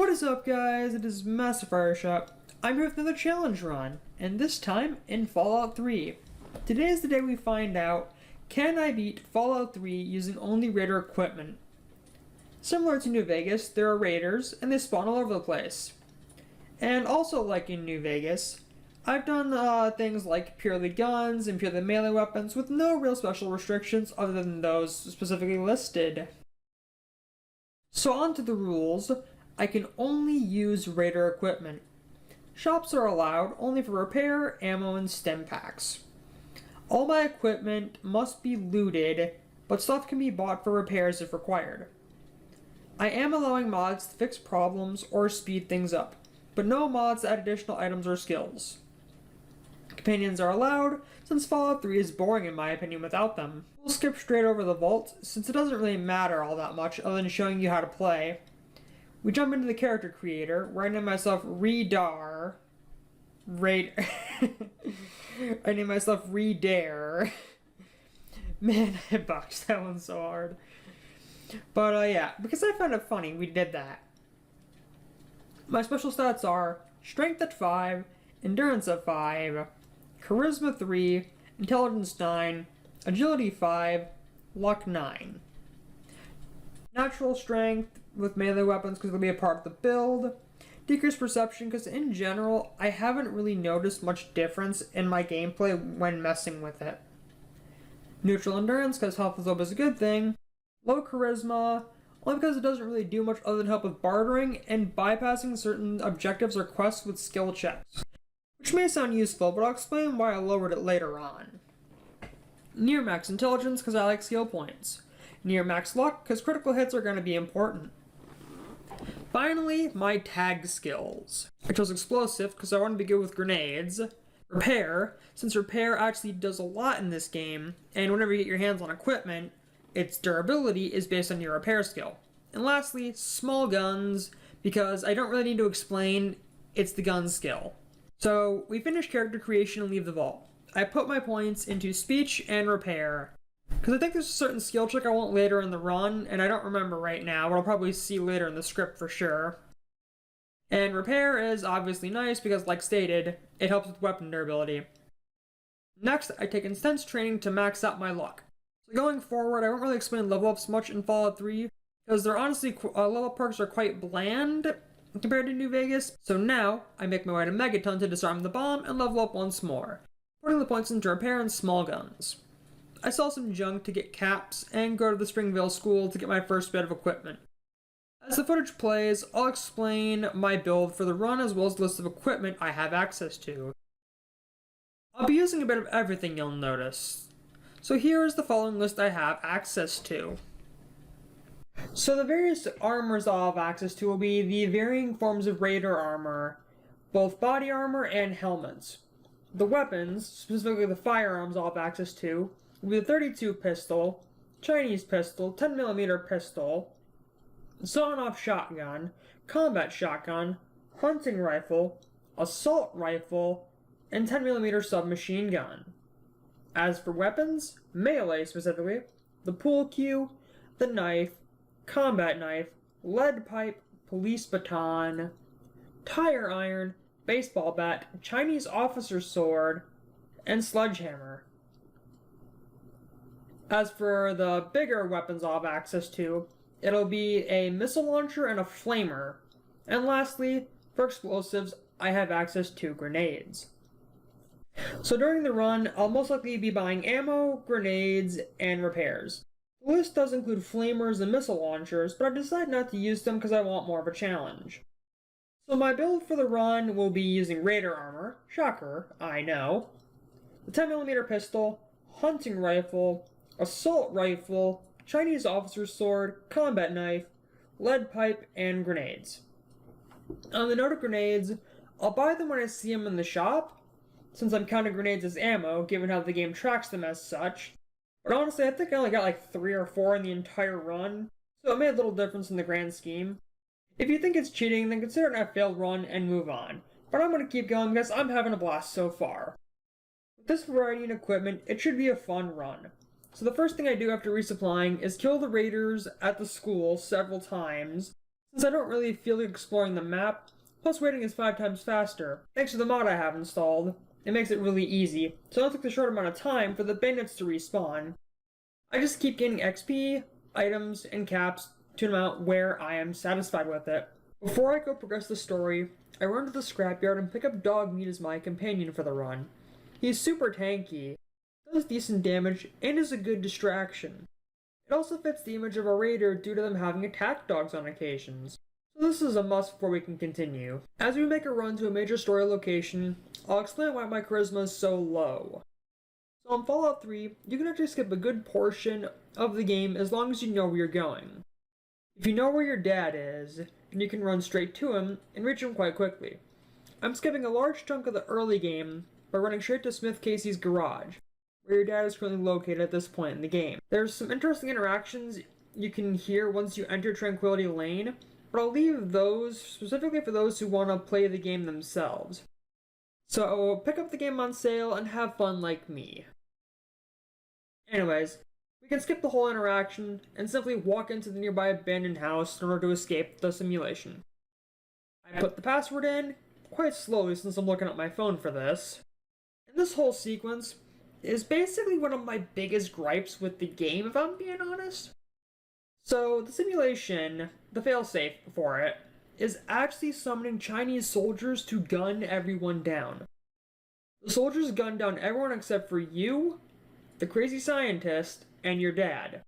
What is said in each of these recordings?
What is up, guys? It is Master Fireshot. I'm here with another challenge run, and this time in Fallout 3. Today is the day we find out, can I beat Fallout 3 using only raider equipment? Similar to New Vegas, there are raiders, and they spawn all over the place. And also like in New Vegas, I've done things like purely guns and purely melee weapons with no real special restrictions other than those specifically listed. So on to the rules. I can only use raider equipment. Shops are allowed only for repair, ammo, and stim packs. All my equipment must be looted, but stuff can be bought for repairs if required. I am allowing mods to fix problems or speed things up, but no mods to add additional items or skills. Companions are allowed, since Fallout 3 is boring in my opinion without them. We'll skip straight over the vault, since it doesn't really matter all that much other than showing you how to play. We jump into the character creator, where I name myself Raider. I name myself Redare. Man, I boxed that one so hard. But yeah, because I found it funny, we did that. My special stats are Strength at 5, Endurance at 5, Charisma 3, Intelligence 9, Agility 5, Luck 9. Natural Strength with melee weapons because it'll be a part of the build. Decreased Perception because in general, I haven't really noticed much difference in my gameplay when messing with it. Neutral Endurance because health is always a good thing. Low Charisma, only because it doesn't really do much other than help with bartering and bypassing certain objectives or quests with skill checks. Which may sound useful, but I'll explain why I lowered it later on. Near Max Intelligence because I like skill points. Near Max Luck because critical hits are going to be important. Finally, my tag skills. I chose Explosive because I want to be good with grenades. Repair, since repair actually does a lot in this game, and whenever you get your hands on equipment, its durability is based on your repair skill. And lastly, small guns, because I don't really need to explain, it's the gun skill. So, we finish character creation and leave the vault. I put my points into speech and repair, because I think there's a certain skill check I want later in the run, and I don't remember right now, but I'll probably see later in the script for sure. And repair is obviously nice because, like stated, it helps with weapon durability. Next, I take intense training to max out my luck. So going forward, I won't really explain level ups much in Fallout 3, because they're honestly, level perks are quite bland compared to New Vegas. So now, I make my way to Megaton to disarm the bomb and level up once more, putting the points into repair and small guns. I sell some junk to get caps and go to the Springville school to get my first bit of equipment. As the footage plays, I'll explain my build for the run as well as the list of equipment I have access to. I'll be using a bit of everything, you'll notice. So here is the following list I have access to. So the various armors I'll have access to will be the varying forms of raider armor, both body armor and helmets. The weapons, specifically the firearms I'll have access to, will be the 32 pistol, Chinese pistol, 10mm pistol, sawn-off shotgun, combat shotgun, hunting rifle, assault rifle, and 10mm submachine gun. As for weapons, melee specifically, the pool cue, the knife, combat knife, lead pipe, police baton, tire iron, baseball bat, Chinese officer sword, and sledgehammer. As for the bigger weapons I'll have access to, it'll be a missile launcher and a flamer. And lastly, for explosives, I have access to grenades. So during the run, I'll most likely be buying ammo, grenades, and repairs. The list does include flamers and missile launchers, but I decided not to use them because I want more of a challenge. So my build for the run will be using raider armor, shocker, I know, the 10mm pistol, hunting rifle, assault rifle, Chinese officer's sword, combat knife, lead pipe, and grenades. On the note of grenades, I'll buy them when I see them in the shop, since I'm counting grenades as ammo, given how the game tracks them as such. But honestly, I think I only got like 3 or 4 in the entire run, so it made a little difference in the grand scheme. If you think it's cheating, then consider it a failed run and move on. But I'm going to keep going because I'm having a blast so far. With this variety in equipment, it should be a fun run. So the first thing I do after resupplying is kill the raiders at the school several times, since I don't really feel like exploring the map, plus waiting is 5 times faster. Thanks to the mod I have installed, it makes it really easy, so it don't take the short amount of time for the bandits to respawn. I just keep gaining XP, items, and caps to an amount where I am satisfied with it. Before I go progress the story, I run to the scrapyard and pick up dog meat as my companion for the run. He's super tanky, does decent damage, and is a good distraction. It also fits the image of a raider due to them having attack dogs on occasions. So this is a must before we can continue. As we make a run to a major story location, I'll explain why my charisma is so low. So in Fallout 3, you can actually skip a good portion of the game as long as you know where you're going. If you know where your dad is, then you can run straight to him and reach him quite quickly. I'm skipping a large chunk of the early game by running straight to Smith Casey's garage, where your dad is currently located at this point in the game. There's some interesting interactions you can hear once you enter Tranquility Lane, but I'll leave those specifically for those who want to play the game themselves. So pick up the game on sale and have fun like me. Anyways, we can skip the whole interaction and simply walk into the nearby abandoned house in order to escape the simulation. I put the password in, quite slowly since I'm looking at my phone for this. And this whole sequence is basically one of my biggest gripes with the game, if I'm being honest. So, the simulation, the failsafe for it, is actually summoning Chinese soldiers to gun everyone down. The soldiers gun down everyone except for you, the crazy scientist, and your dad.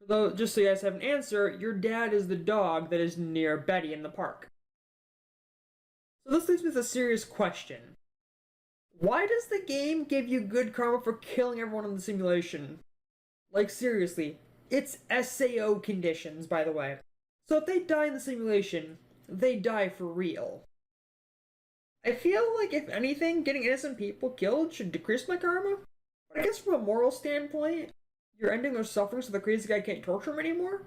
Though, just so you guys have an answer, your dad is the dog that is near Betty in the park. So this leaves me with a serious question. Why does the game give you good karma for killing everyone in the simulation? Like, seriously, it's SAO conditions, by the way. So if they die in the simulation, they die for real. I feel like, if anything, getting innocent people killed should decrease my karma. But I guess from a moral standpoint, you're ending their suffering so the crazy guy can't torture them anymore?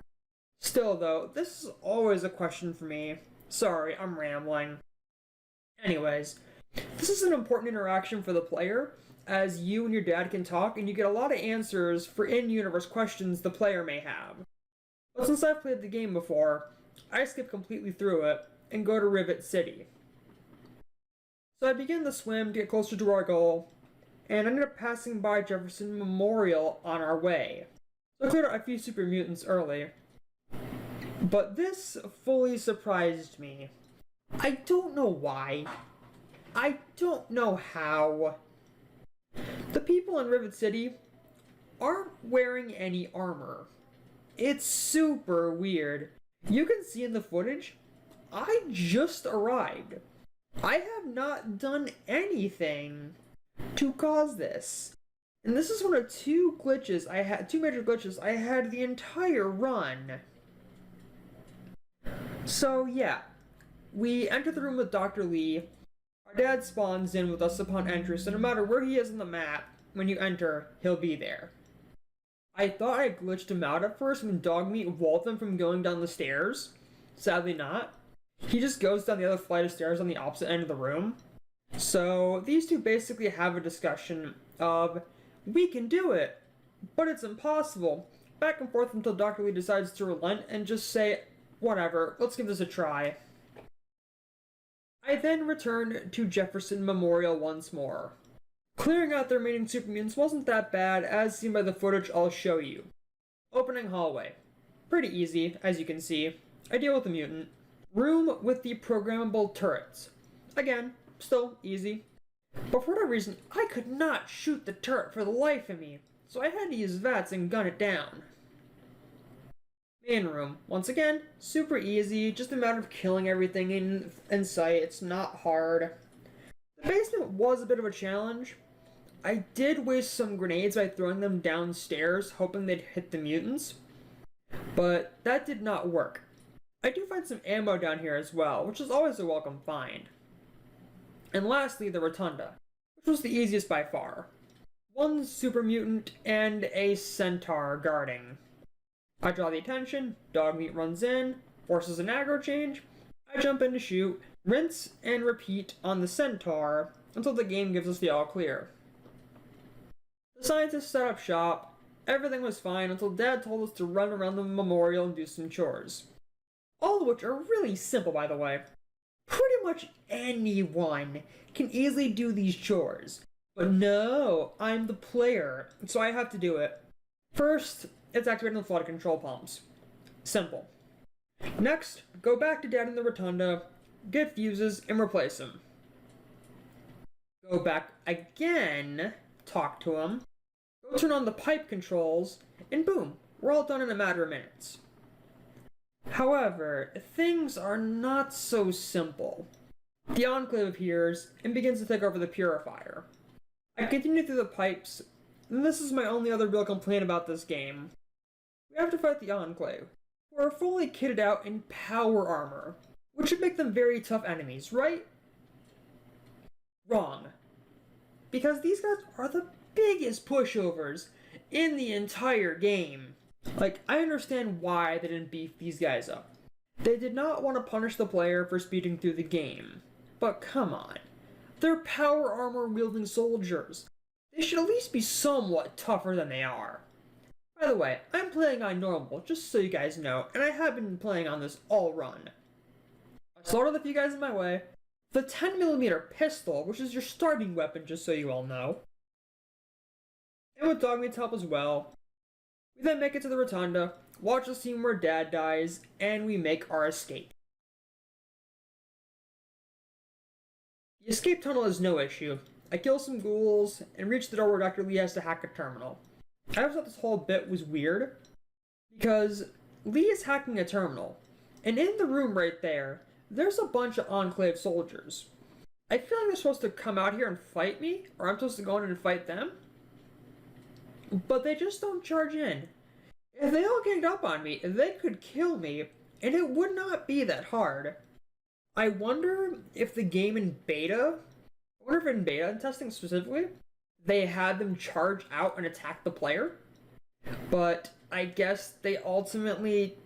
Still, though, this is always a question for me. Sorry, I'm rambling. Anyways, this is an important interaction for the player, as you and your dad can talk, and you get a lot of answers for in-universe questions the player may have. But since I've played the game before, I skip completely through it, and go to Rivet City. So I begin the swim to get closer to our goal, and ended up passing by Jefferson Memorial on our way. So I cleared out a few super mutants early. But this fully surprised me. I don't know why. I don't know how. The people in Rivet City aren't wearing any armor. It's super weird. You can see in the footage, I just arrived. I have not done anything to cause this. And this is one of two major glitches I had the entire run. So yeah, we enter the room with Dr. Lee. Our dad spawns in with us upon entry, so no matter where he is on the map, when you enter, he'll be there. I thought I glitched him out at first when Dogmeat walled them from going down the stairs. Sadly not. He just goes down the other flight of stairs on the opposite end of the room. So these two basically have a discussion of, we can do it, but it's impossible. Back and forth until Dr. Lee decides to relent and just say, whatever, let's give this a try. I then returned to Jefferson Memorial once more. Clearing out the remaining super mutants wasn't that bad, as seen by the footage I'll show you. Opening hallway. Pretty easy, as you can see. I deal with the mutant. Room with the programmable turrets. Again, still easy. But for whatever reason, I could not shoot the turret for the life of me, so I had to use VATS and gun it down. Main room. Once again, super easy, just a matter of killing everything in sight. It's not hard. The basement was a bit of a challenge. I did waste some grenades by throwing them downstairs, hoping they'd hit the mutants, but that did not work. I do find some ammo down here as well, which is always a welcome find. And lastly, the rotunda, which was the easiest by far. One super mutant and a centaur guarding. I draw the attention, Dogmeat runs in, forces an aggro change, I jump in to shoot, rinse and repeat on the centaur until the game gives us the all clear. The scientists set up shop, everything was fine until Dad told us to run around the memorial and do some chores. all of which are really simple, by the way. Pretty much anyone can easily do these chores. But no, I'm the player, so I have to do it. First, it's activating the flood control pumps. Simple. Next, go back to Dad in the rotunda, get fuses, and replace them. Go back again, talk to him, go turn on the pipe controls, and boom, we're all done in a matter of minutes. However, things are not so simple. The Enclave appears and begins to take over the purifier. I continue through the pipes, and this is my only other real complaint about this game. We have to fight the Enclave, who are fully kitted out in power armor, which should make them very tough enemies, right? Wrong. Because these guys are the biggest pushovers in the entire game. Like, I understand why they didn't beef these guys up. They did not want to punish the player for speeding through the game. But come on. They're power armor wielding soldiers. They should at least be somewhat tougher than they are. By the way, I'm playing on normal, just so you guys know, and I have been playing on this all run. I slaughtered a few guys in my way. The 10mm pistol, which is your starting weapon, just so you all know. And with Dogmeat's help as well. We then make it to the rotunda, watch the scene where Dad dies, and we make our escape. The escape tunnel is no issue. I kill some ghouls, and reach the door where Dr. Lee has to hack a terminal. I always thought this whole bit was weird, because Lee is hacking a terminal, and in the room right there, there's a bunch of Enclave soldiers. I feel like they're supposed to come out here and fight me, or I'm supposed to go in and fight them. But they just don't charge in. If they all ganged up on me, they could kill me, and it would not be that hard. I wonder if the game in beta, testing specifically, they had them charge out and attack the player. But I guess they ultimately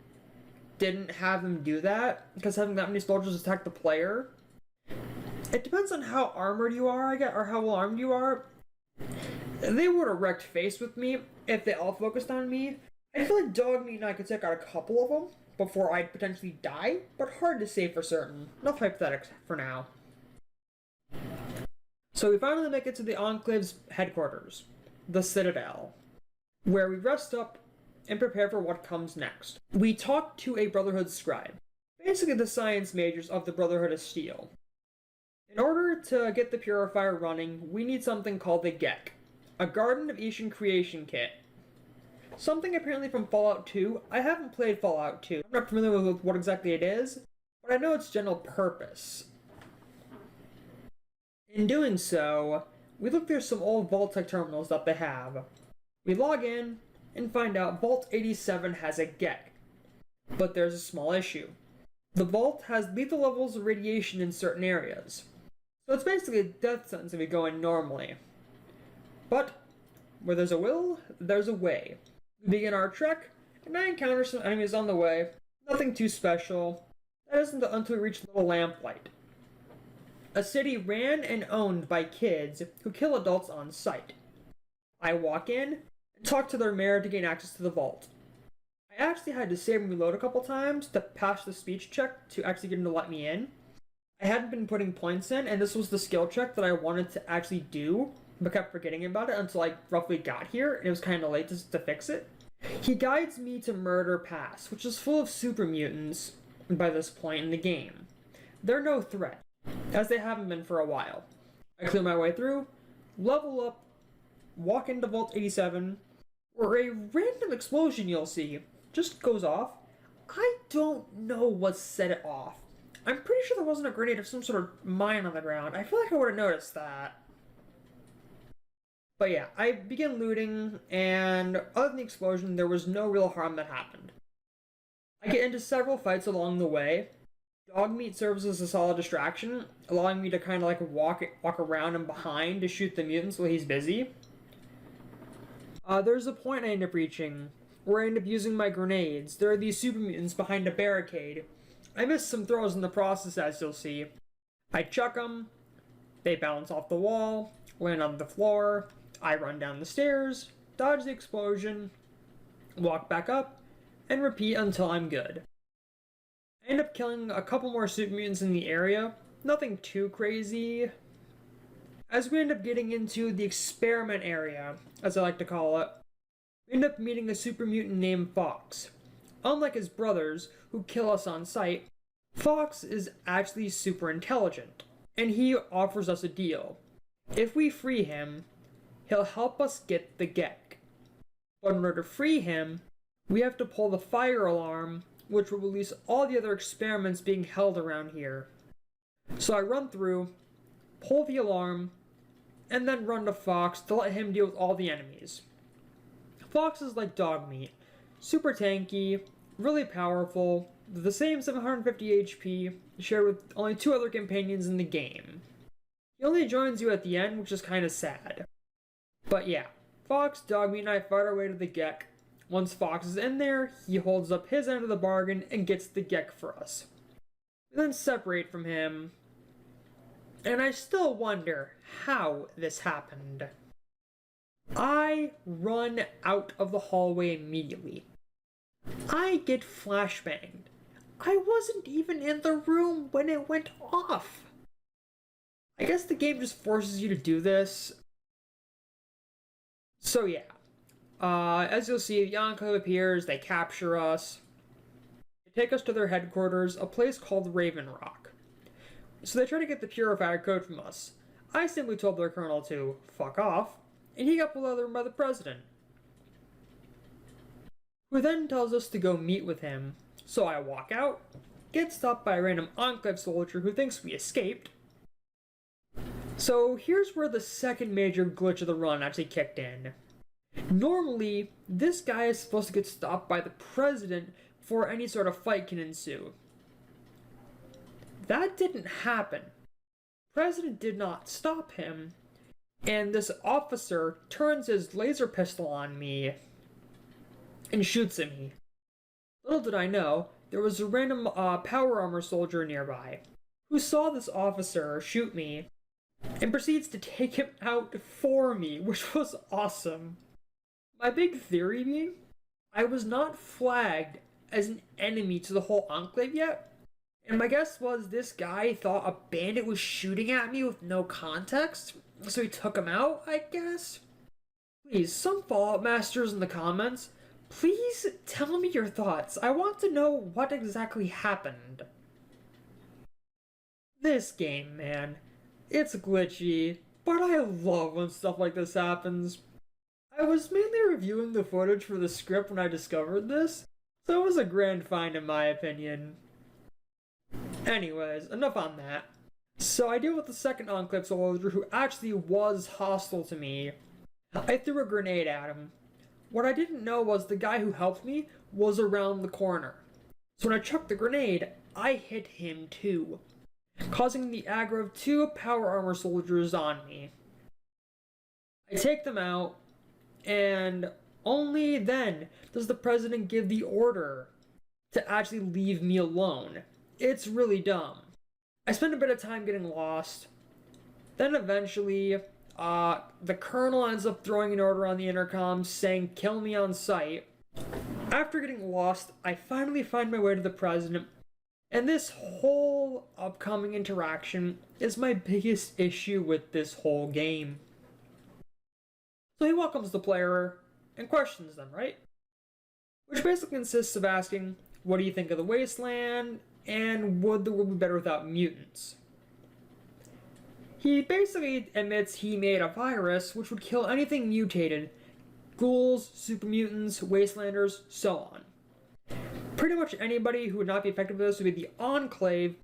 didn't have them do that, because having that many soldiers attack the player, it depends on how armored you are, I guess, or how well armed you are. They would have wrecked face with me if they all focused on me. I feel like Dogmeat and I could take out a couple of them before I'd potentially die, but hard to say for certain. Enough hypothetics for now. So we finally make it to the Enclave's headquarters, the Citadel, where we rest up and prepare for what comes next. We talk to a Brotherhood scribe, basically the science majors of the Brotherhood of Steel. In order to get the purifier running, we need something called the GEC, a Garden of Eden creation kit. Something apparently from Fallout 2. I haven't played Fallout 2. I'm not familiar with what exactly it is, but I know its general purpose. In doing so, we look through some old Vault-Tec terminals that they have. We log in and find out Vault 87 has a GEC. But there's a small issue. The Vault has lethal levels of radiation in certain areas. So it's basically a death sentence if we go in normally. But where there's a will, there's a way. We begin our trek, and I encounter some enemies on the way. Nothing too special. That isn't until we reach Little Lamplight, a city ran and owned by kids who kill adults on sight. I walk in and talk to their mayor to gain access to the vault. I actually had to save and reload a couple times to pass the speech check to actually get him to let me in. I hadn't been putting points in, and this was the skill check that I wanted to actually do, but kept forgetting about it until I roughly got here, and it was kind of late to fix it. He guides me to Murder Pass, which is full of super mutants by this point in the game. They're no threat, as they haven't been for a while. I clear my way through, level up, walk into Vault 87, where a random explosion you'll see just goes off. I don't know what set it off. I'm pretty sure there wasn't a grenade of some sort of mine on the ground. I feel like I would have noticed that. But yeah, I begin looting, and other than the explosion, there was no real harm that happened. I get into several fights along the way. Dogmeat serves as a solid distraction, allowing me to kind of like walk around and behind to shoot the mutants while he's busy. There's a point I end up reaching where I end up using my grenades. There are these super mutants behind a barricade. I missed some throws in the process, as you'll see. I chuck them, they bounce off the wall, land on the floor, I run down the stairs, dodge the explosion, walk back up, and repeat until I'm good. I end up killing a couple more super mutants in the area. Nothing too crazy. As we end up getting into the experiment area, as I like to call it, we end up meeting a super mutant named Fox. Unlike his brothers, who kill us on sight, Fox is actually super intelligent, and he offers us a deal. If we free him, he'll help us get the Gek. But in order to free him, we have to pull the fire alarm, which will release all the other experiments being held around here. So I run through, pull the alarm, and then run to Fox to let him deal with all the enemies. Fox is like dog meat. Super tanky, really powerful, the same 750 HP, shared with only 2 other companions in the game. He only joins you at the end, which is kind of sad. But yeah, Fox, Dogmeat, and I fight our way to the Gek. Once Fox is in there, he holds up his end of the bargain and gets the Gek for us. We then separate from him, and I still wonder how this happened. I run out of the hallway immediately. I get flashbanged. I wasn't even in the room when it went off. I guess the game just forces you to do this. So yeah, as you'll see, the Enclave appears, they capture us. They take us to their headquarters, a place called Raven Rock. So they try to get the purified code from us. I simply told their colonel to fuck off, and he got pulled out of the room by the president, who then tells us to go meet with him. So I walk out, get stopped by a random Enclave soldier who thinks we escaped. So here's where the second major glitch of the run actually kicked in. Normally, this guy is supposed to get stopped by the president before any sort of fight can ensue. That didn't happen. The president did not stop him, and this officer turns his laser pistol on me and shoots at me. Little did I know, there was a random power armor soldier nearby who saw this officer shoot me and proceeds to take him out for me, which was awesome. My big theory being, I was not flagged as an enemy to the whole Enclave yet, and my guess was this guy thought a bandit was shooting at me with no context, so he took him out, I guess? Please, some Fallout Masters in the comments, please tell me your thoughts. I want to know what exactly happened. This game, man. It's glitchy, but I love when stuff like this happens. I was mainly reviewing the footage for the script when I discovered this, so it was a grand find in my opinion. Anyways, enough on that. So I deal with the second Enclave soldier who actually was hostile to me. I threw a grenade at him. What I didn't know was the guy who helped me was around the corner. So when I chucked the grenade, I hit him too, causing the aggro of 2 power armor soldiers on me. I take them out, and only then does the president give the order to actually leave me alone. It's really dumb. I spend a bit of time getting lost. Then eventually, the colonel ends up throwing an order on the intercom saying, "Kill me on sight." After getting lost, I finally find my way to the president, and this whole upcoming interaction is my biggest issue with this whole game. So he welcomes the player and questions them, right? Which basically consists of asking, what do you think of the wasteland, and would the world be better without mutants? He basically admits he made a virus which would kill anything mutated, ghouls, super mutants, wastelanders, so on. Pretty much anybody who would not be affected by this would be the Enclave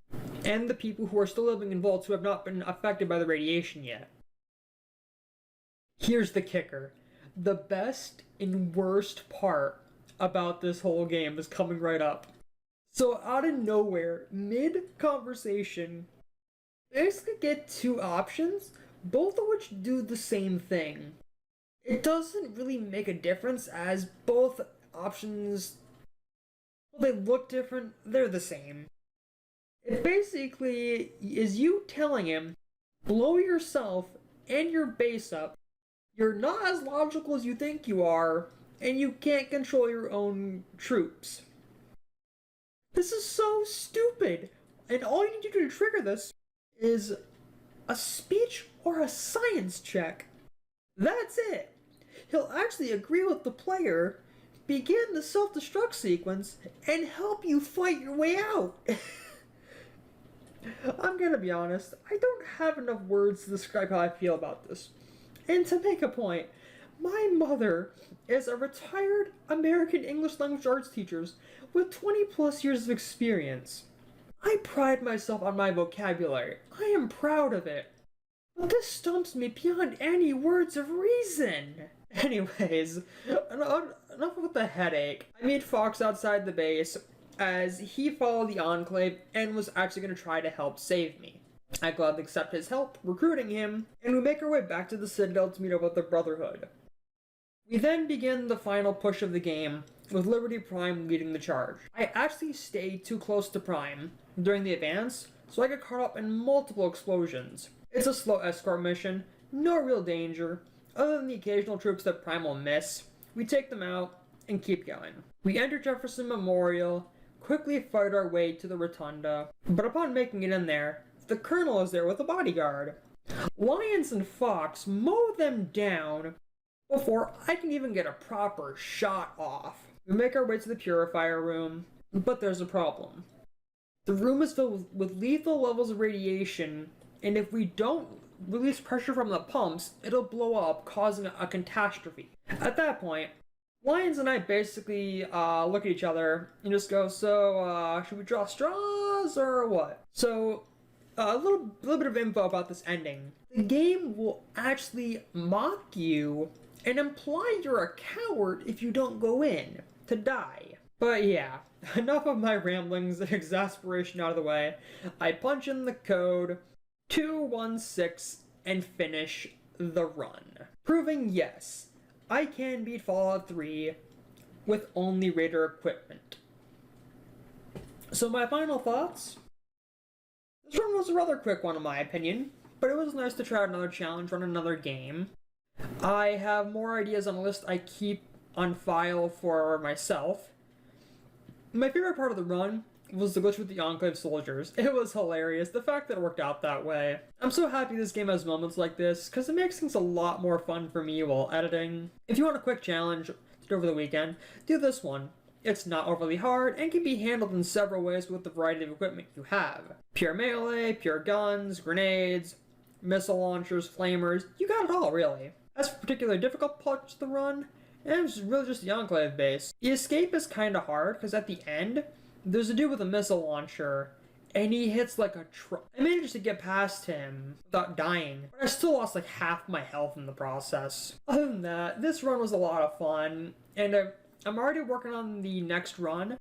and the people who are still living in vaults who have not been affected by the radiation yet. Here's the kicker. The best and worst part about this whole game is coming right up. So out of nowhere, mid-conversation, basically get 2 options, both of which do the same thing. It doesn't really make a difference as both options, well, they look different, they're the same. It basically is you telling him, blow yourself and your base up, you're not as logical as you think you are, and you can't control your own troops. This is so stupid. And all you need to do to trigger this is a speech or a science check. That's it. He'll actually agree with the player, begin the self-destruct sequence, and help you fight your way out. I'm gonna be honest, I don't have enough words to describe how I feel about this. And to make a point, my mother is a retired American English language arts teacher with 20 plus years of experience. I pride myself on my vocabulary. I am proud of it. But this stumps me beyond any words of reason. Anyways, enough with the headache. I meet Fox outside the base as he followed the Enclave and was actually going to try to help save me. I gladly accept his help, recruiting him, and we make our way back to the Citadel to meet up with the Brotherhood. We then begin the final push of the game, with Liberty Prime leading the charge. I actually stayed too close to Prime during the advance, so I got caught up in multiple explosions. It's a slow escort mission, no real danger, other than the occasional troops that Prime will miss. We take them out and keep going. We enter Jefferson Memorial, quickly fight our way to the Rotunda, but upon making it in there, the Colonel is there with a bodyguard. Lyons and Fox mow them down before I can even get a proper shot off. We make our way to the purifier room, but there's a problem. The room is filled with lethal levels of radiation, and if we don't release pressure from the pumps, it'll blow up, causing a catastrophe. At that point, Lyons and I basically look at each other and just go, so should we draw straws or what? So a little bit of info about this ending. The game will actually mock you and imply you're a coward if you don't go in to die. But yeah, enough of my ramblings and exasperation out of the way. I punch in the code 216 and finish the run, proving yes, I can beat Fallout 3 with only Raider equipment. So my final thoughts? This run was a rather quick one in my opinion, but it was nice to try out another challenge, run another game. I have more ideas on a list I keep on file for myself. My favorite part of the run was the glitch with the Enclave soldiers. It was hilarious, the fact that it worked out that way. I'm so happy this game has moments like this, because it makes things a lot more fun for me while editing. If you want a quick challenge to do over the weekend, do this one. It's not overly hard, and can be handled in several ways with the variety of equipment you have. Pure melee, pure guns, grenades, missile launchers, flamers, you got it all really. As for particularly difficult parts of the run, it's really just the Enclave base. The escape is kinda hard, because at the end, there's a dude with a missile launcher, and he hits like a truck. I managed to get past him without dying, but I still lost like half my health in the process. Other than that, this run was a lot of fun, and I'm already working on the next run,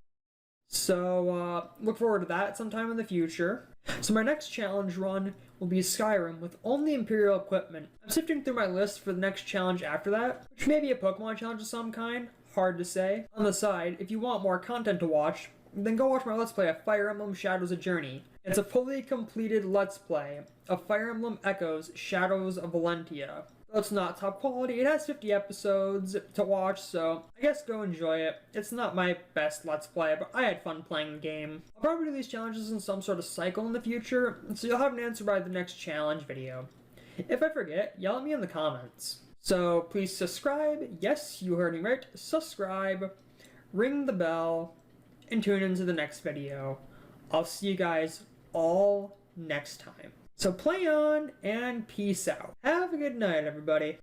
so look forward to that sometime in the future. So my next challenge run will be Skyrim with only Imperial equipment. I'm sifting through my list for the next challenge after that, which may be a Pokemon challenge of some kind, hard to say. On the side, if you want more content to watch, then go watch my Let's Play of Fire Emblem Shadows of Journey. It's a fully completed Let's Play of Fire Emblem Echoes Shadows of Valentia. Though it's not top quality, it has 50 episodes to watch, so I guess go enjoy it. It's not my best Let's Play, but I had fun playing the game. I'll probably do these challenges in some sort of cycle in the future, so you'll have an answer by the next challenge video. If I forget, yell at me in the comments. So please subscribe, yes, you heard me right, subscribe, ring the bell, and tune into the next video. I'll see you guys all next time. So play on and peace out. Have a good night, everybody.